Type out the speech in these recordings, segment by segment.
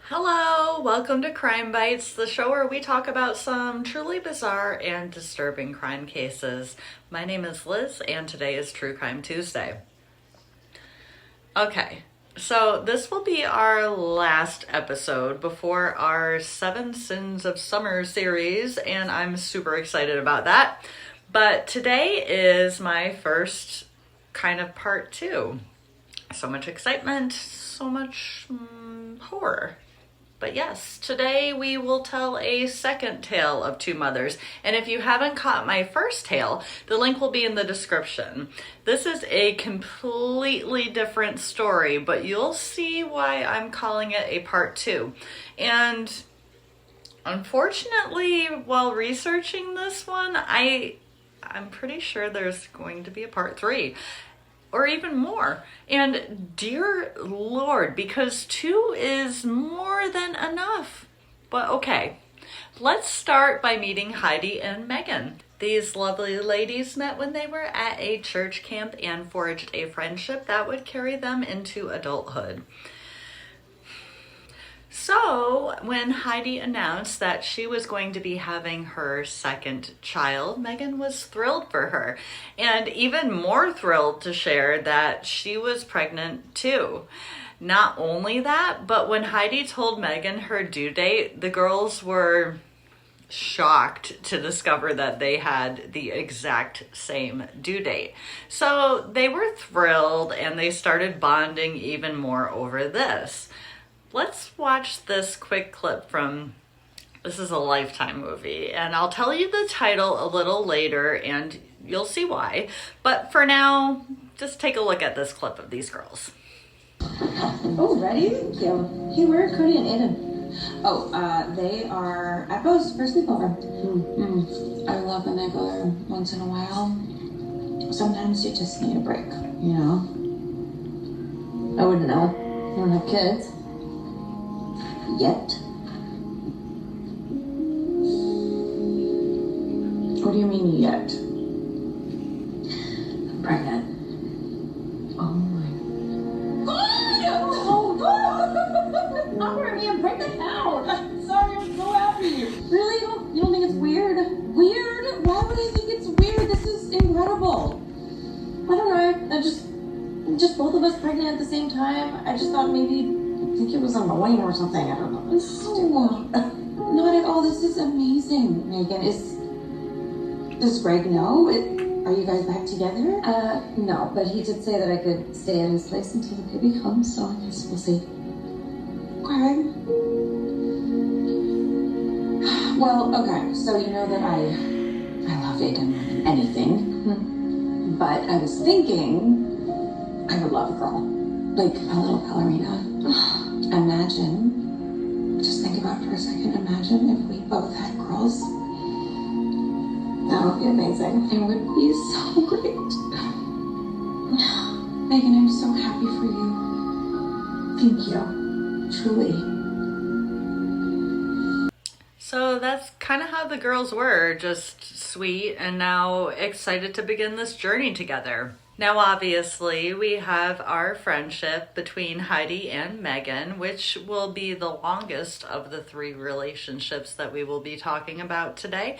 Hello, welcome to Crime Bytes, the show where we talk about some truly bizarre and disturbing crime cases. My name is Liz, and today is True Crime Tuesday. Okay, so this will be our last episode before our Seven Sins of Summer series, and I'm super excited about that. But today is my first kind of part two. So much excitement, so much horror. But yes, today we will tell a second tale of two mothers. And if you haven't caught my first tale, the link will be in the description. This is a completely different story, but you'll see why I'm calling it a part two. And unfortunately, while researching this one, I'm pretty sure there's going to be a part three. Or even more. And dear Lord, because two is more than enough. But okay, let's start by meeting Heidi and Magen. These lovely ladies met when they were at a church camp and forged a friendship that would carry them into adulthood. So, when Heidi announced that she was going to be having her second child, Magen was thrilled for her, and even more thrilled to share that she was pregnant too. Not only that, but when Heidi told Magen her due date, the girls were shocked to discover that they had the exact same due date. So they were thrilled, and they started bonding even more over this. Let's watch this quick clip this is a Lifetime movie, and I'll tell you the title a little later and you'll see why. But for now, just take a look at this clip of these girls. Oh, ready? Thank you. Hey, where are Cody and Aiden? Oh, they are at Bo's for sleepover. I love when I go there once in a while. Sometimes you just need a break, you know? I wouldn't know. You don't have kids. Yet. What do you mean yet? I'm pregnant. Oh my God! No! Not for me, I'm pregnant now! I'm sorry, I'm so happy. Really? You don't think it's weird? Weird? Why would I think it's weird? This is incredible. I don't know, I just both of us pregnant at the same time. I just thought maybe I think it was annoying or something. I don't know. No, not at all. This is amazing, Magen. Does Greg know? Are you guys back together? No, but he did say that I could stay at his place until the baby comes, so I guess we'll see. Okay. Well, okay, so you know that I love Aiden more than anything. But I was thinking I would love a girl. Like a little ballerina. Imagine, just think about it for a second, imagine if we both had girls. That would be amazing. It would be so great. Magen, I'm so happy for you. Thank you. Truly. So that's kind of how the girls were, just sweet and now excited to begin this journey together. Now, obviously, we have our friendship between Heidi and Magen, which will be the longest of the three relationships that we will be talking about today.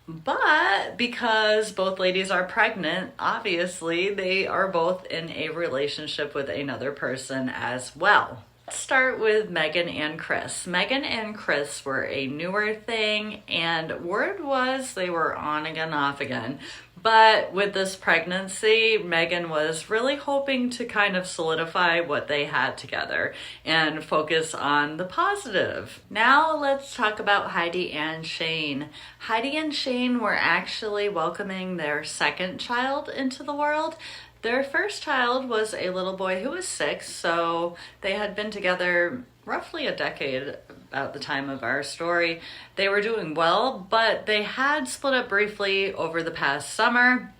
But because both ladies are pregnant, obviously, they are both in a relationship with another person as well. Let's start with Magen and Chris. Magen and Chris were a newer thing, and word was they were on again, off again. But with this pregnancy, Magen was really hoping to kind of solidify what they had together and focus on the positive. Now let's talk about Heidi and Shane. Heidi and Shane were actually welcoming their second child into the world. Their first child was a little boy who was 6, so they had been together roughly a decade at the time of our story. They were doing well, but they had split up briefly over the past summer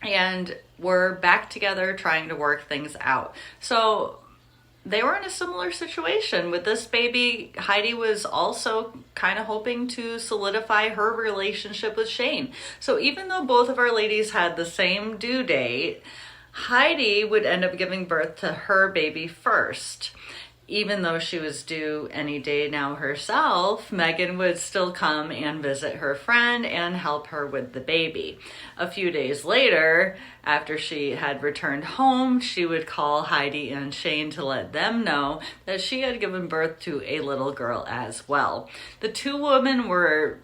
and were back together trying to work things out. So they were in a similar situation with this baby. Heidi was also kind of hoping to solidify her relationship with Shane. So even though both of our ladies had the same due date, Heidi would end up giving birth to her baby first. even though she was due any day now herself, Magen would still come and visit her friend and help her with the baby. A few days later, after she had returned home, she would call Heidi and Shane to let them know that she had given birth to a little girl as well. The two women were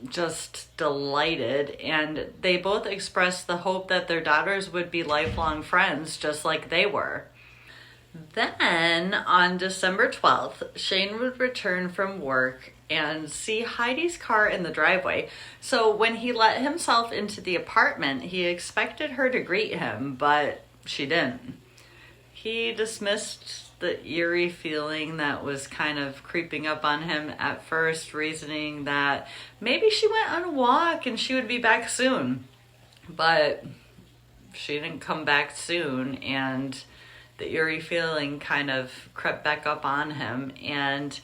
just delighted, and they both expressed the hope that their daughters would be lifelong friends just like they were. Then, on December 12th, Shane would return from work and see Heidi's car in the driveway. So when he let himself into the apartment, he expected her to greet him, but she didn't. He dismissed the eerie feeling that was kind of creeping up on him at first, reasoning that maybe she went on a walk and she would be back soon. But she didn't come back soon, and the eerie feeling kind of crept back up on him, and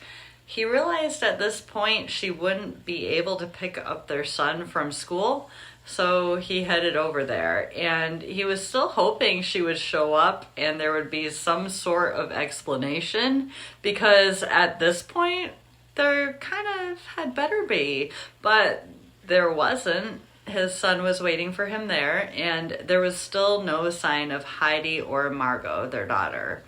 he realized at this point she wouldn't be able to pick up their son from school, so he headed over there, and he was still hoping she would show up and there would be some sort of explanation, because at this point there kind of had better be, but there wasn't. His son was waiting for him there, and there was still no sign of Heidi or Margot, their daughter.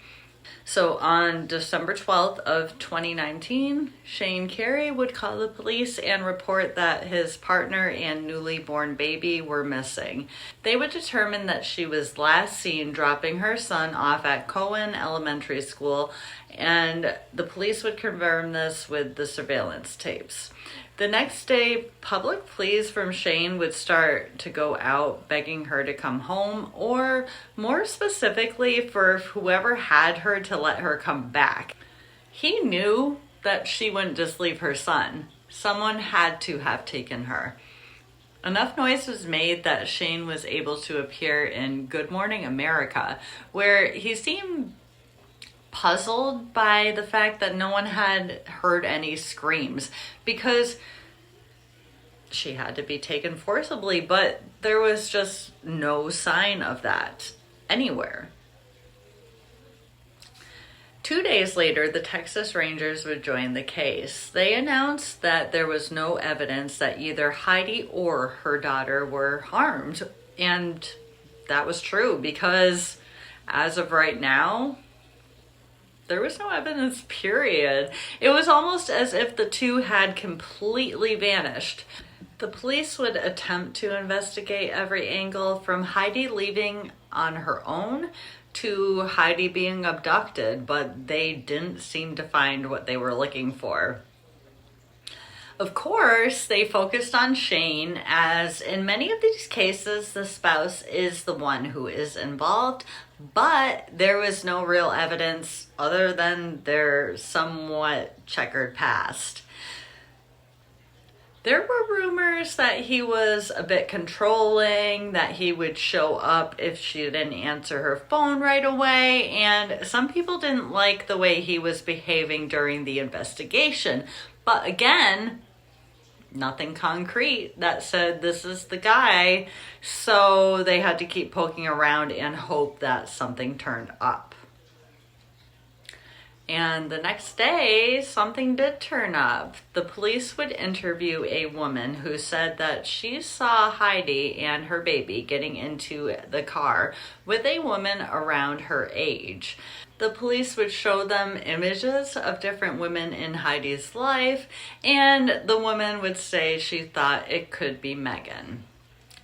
So on December 12th of 2019, Shane Carey would call the police and report that his partner and newly born baby were missing. They would determine that she was last seen dropping her son off at Cohen Elementary School, and the police would confirm this with the surveillance tapes. The next day, public pleas from Shane would start to go out, begging her to come home, or more specifically, for whoever had her to let her come back. He knew that she wouldn't just leave her son. Someone had to have taken her. Enough noise was made that Shane was able to appear in Good Morning America, where he seemed puzzled by the fact that no one had heard any screams, because she had to be taken forcibly, but there was just no sign of that anywhere. 2 days later, the Texas Rangers would join the case. They announced that there was no evidence that either Heidi or her daughter were harmed, and that was true, because as of right now, there was no evidence, period. It was almost as if the two had completely vanished. The police would attempt to investigate every angle, from Heidi leaving on her own to Heidi being abducted, but they didn't seem to find what they were looking for. Of course, they focused on Shane, as in many of these cases, the spouse is the one who is involved, but there was no real evidence other than their somewhat checkered past. There were rumors that he was a bit controlling, that he would show up if she didn't answer her phone right away, and some people didn't like the way he was behaving during the investigation. But again, nothing concrete that said this is the guy, so they had to keep poking around and hope that something turned up. And the next day, something did turn up. The police would interview a woman who said that she saw Heidi and her baby getting into the car with a woman around her age. The police would show them images of different women in Heidi's life, and the woman would say she thought it could be Magen.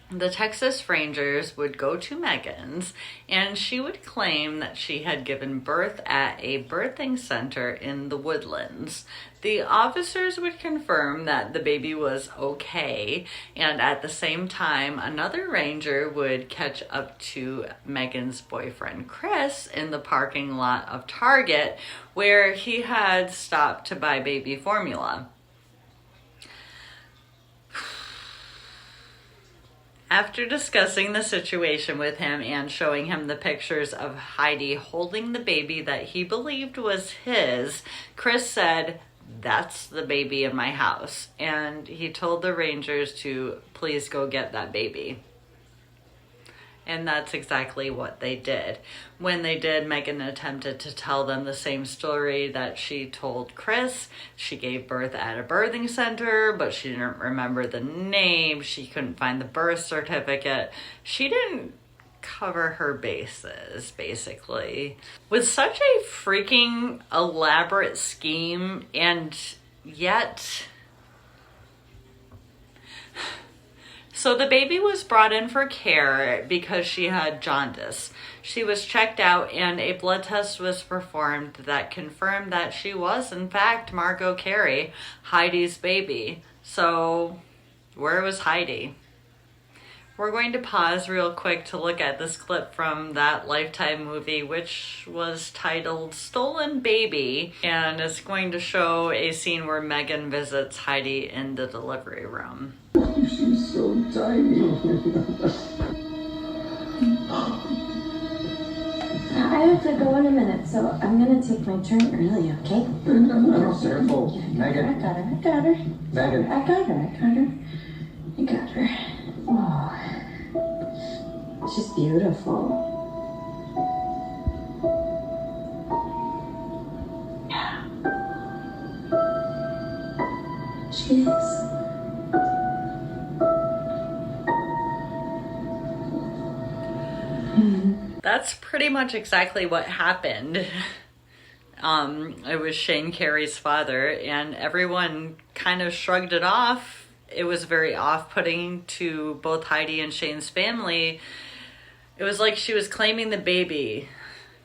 The Texas Rangers would go to Magen's, and she would claim that she had given birth at a birthing center in the Woodlands. The officers would confirm that the baby was okay, and at the same time, another ranger would catch up to Magen's boyfriend Chris in the parking lot of Target, where he had stopped to buy baby formula. After discussing the situation with him and showing him the pictures of Heidi holding the baby that he believed was his, Chris said, "That's the baby in my house," and he told the Rangers to please go get that baby. And that's exactly what they did. When they did, Magen attempted to tell them the same story that she told Chris. She gave birth at a birthing center, but she didn't remember the name. She couldn't find the birth certificate. She didn't cover her bases, basically. With such a freaking elaborate scheme, and yet... So the baby was brought in for care because she had jaundice. She was checked out and a blood test was performed that confirmed that she was, in fact, Margot Carey, Heidi's baby. So where was Heidi? We're going to pause real quick to look at this clip from that Lifetime movie, which was titled Stolen Baby, and it's going to show a scene where Magen visits Heidi in the delivery room. She's so tiny. I have to go in a minute, so I'm gonna take my turn early, okay? No, careful. Magen. I got her. Magen. I got her. Oh, she's beautiful. Yeah. She is. That's pretty much exactly what happened. It was Shane Carey's father, and everyone kind of shrugged it off. It was very off-putting to both Heidi and Shane's family. It was like she was claiming the baby,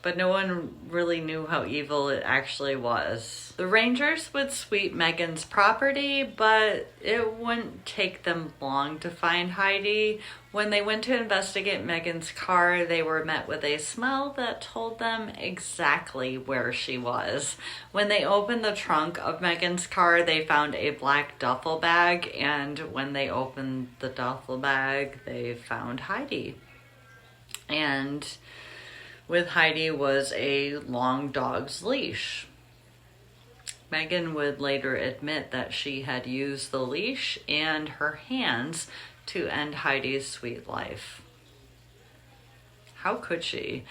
but no one really knew how evil it actually was. The Rangers would sweep Magen's property, but it wouldn't take them long to find Heidi. When they went to investigate Magen's car, they were met with a smell that told them exactly where she was. When they opened the trunk of Magen's car, they found a black duffel bag, and when they opened the duffel bag, they found Heidi. And with Heidi was a long dog's leash. Magen would later admit that she had used the leash and her hands to end Heidi's sweet life. How could she?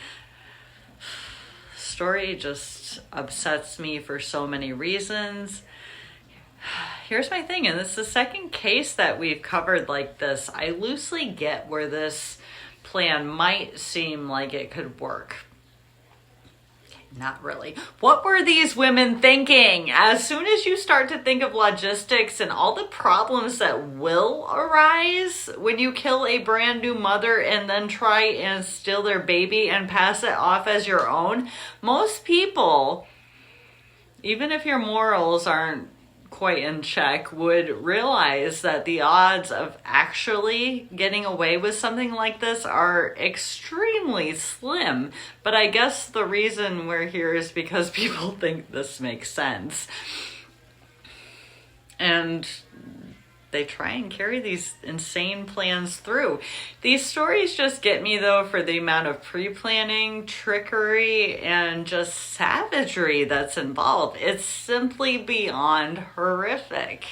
Story just upsets me for so many reasons. Here's my thing, and this is the second case that we've covered like this. I loosely get where this plan might seem like it could work. Not really. What were these women thinking? As soon as you start to think of logistics and all the problems that will arise when you kill a brand new mother and then try and steal their baby and pass it off as your own, most people, even if your morals aren't quite in check, would realize that the odds of actually getting away with something like this are extremely slim. But I guess the reason we're here is because people think this makes sense. And they try and carry these insane plans through. These stories just get me, though, for the amount of pre-planning, trickery, and just savagery that's involved. It's simply beyond horrific.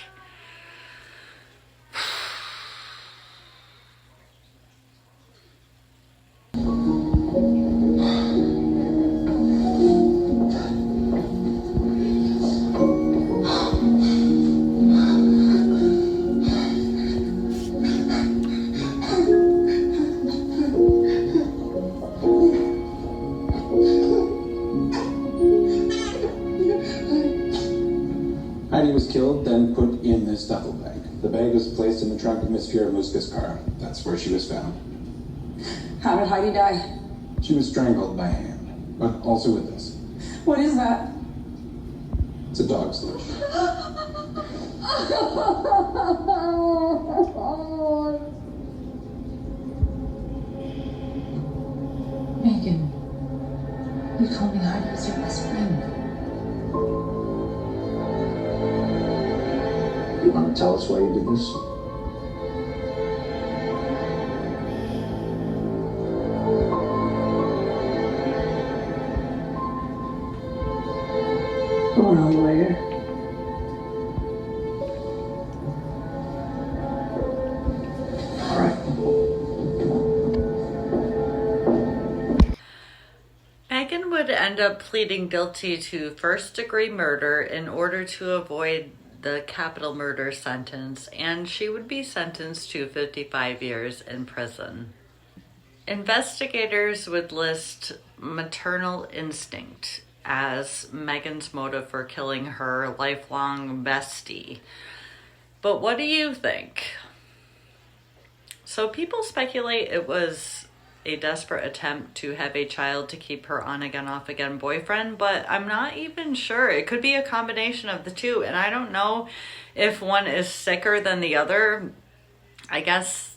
Heidi was killed, then put in this duffel bag. The bag was placed in the trunk of Miss Fieramusca's car. That's where she was found. How did Heidi die? She was strangled by hand, but also with this. What is that? It's a dog's leash. Magen, you told me Heidi was your best friend. You want to tell us why you did this? Going on later. All right. end up pleading guilty to first-degree murder in order to avoid the capital murder sentence, and she would be sentenced to 55 years in prison. Investigators would list maternal instinct as Magen's motive for killing her lifelong bestie. But what do you think? So people speculate it was a desperate attempt to have a child to keep her on-again, off-again boyfriend, but I'm not even sure. It could be a combination of the two, and I don't know if one is sicker than the other. I guess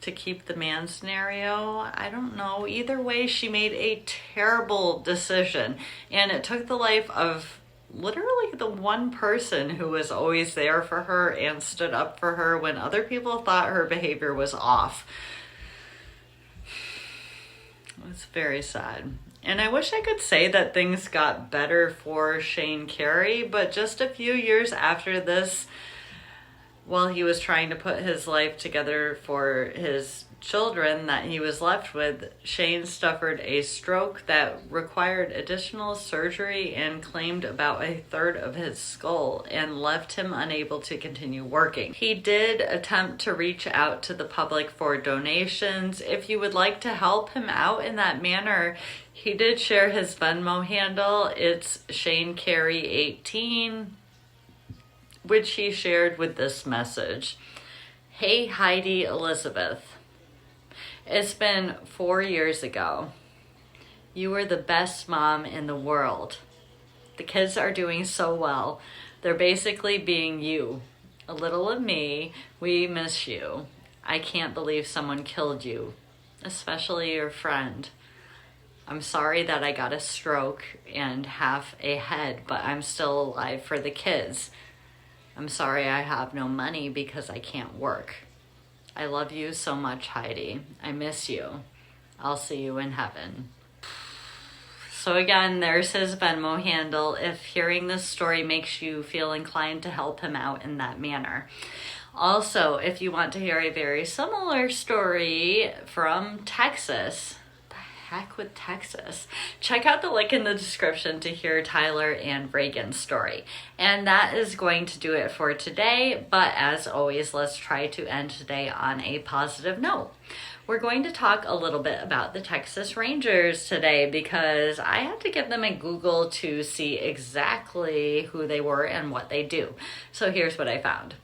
to keep the man scenario, I don't know. Either way, she made a terrible decision, and it took the life of literally the one person who was always there for her and stood up for her when other people thought her behavior was off. It's very sad. And I wish I could say that things got better for Shane Carey, but just a few years after this, while he was trying to put his life together for his children that he was left with, Shane suffered a stroke that required additional surgery and claimed about a third of his skull and left him unable to continue working. He did attempt to reach out to the public for donations. If you would like to help him out in that manner, he did share his Venmo handle. It's Shane Carey 18, which he shared with this message. Hey Heidi Elizabeth, it's been 4 years ago. You were the best mom in the world. The kids are doing so well. They're basically being you. A little of me. We miss you. I can't believe someone killed you, especially your friend. I'm sorry that I got a stroke and half a head, but I'm still alive for the kids. I'm sorry I have no money because I can't work. I love you so much, Heidi. I miss you. I'll see you in heaven. So again, there's his Venmo handle if hearing this story makes you feel inclined to help him out in that manner. Also, if you want to hear a very similar story from Texas, heck with Texas, check out the link in the description to hear Tyler and Reagan's story. And that is going to do it for today, but as always, let's try to end today on a positive note. We're going to talk a little bit about the Texas Rangers today because I had to give them a Google to see exactly who they were and what they do. So here's what I found.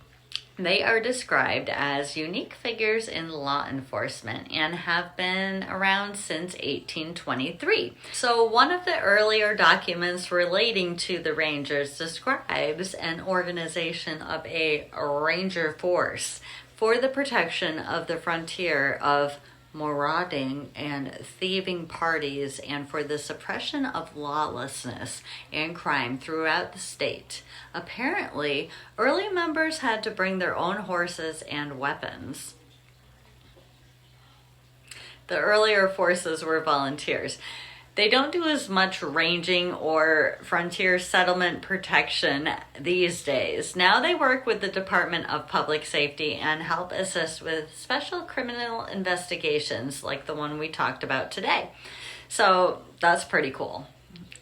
They are described as unique figures in law enforcement and have been around since 1823. So one of the earlier documents relating to the Rangers describes an organization of a ranger force for the protection of the frontier of marauding and thieving parties and for the suppression of lawlessness and crime throughout the state. Apparently, early members had to bring their own horses and weapons. The earlier forces were volunteers. They don't do as much ranging or frontier settlement protection these days. Now they work with the Department of Public Safety and help assist with special criminal investigations like the one we talked about today. So that's pretty cool.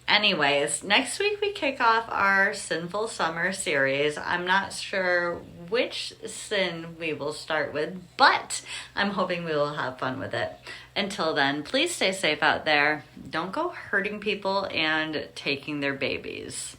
Anyways, next week we kick off our Sinful Summer series. I'm not sure which sin we will start with, but I'm hoping we will have fun with it. Until then, please stay safe out there. Don't go hurting people and taking their babies.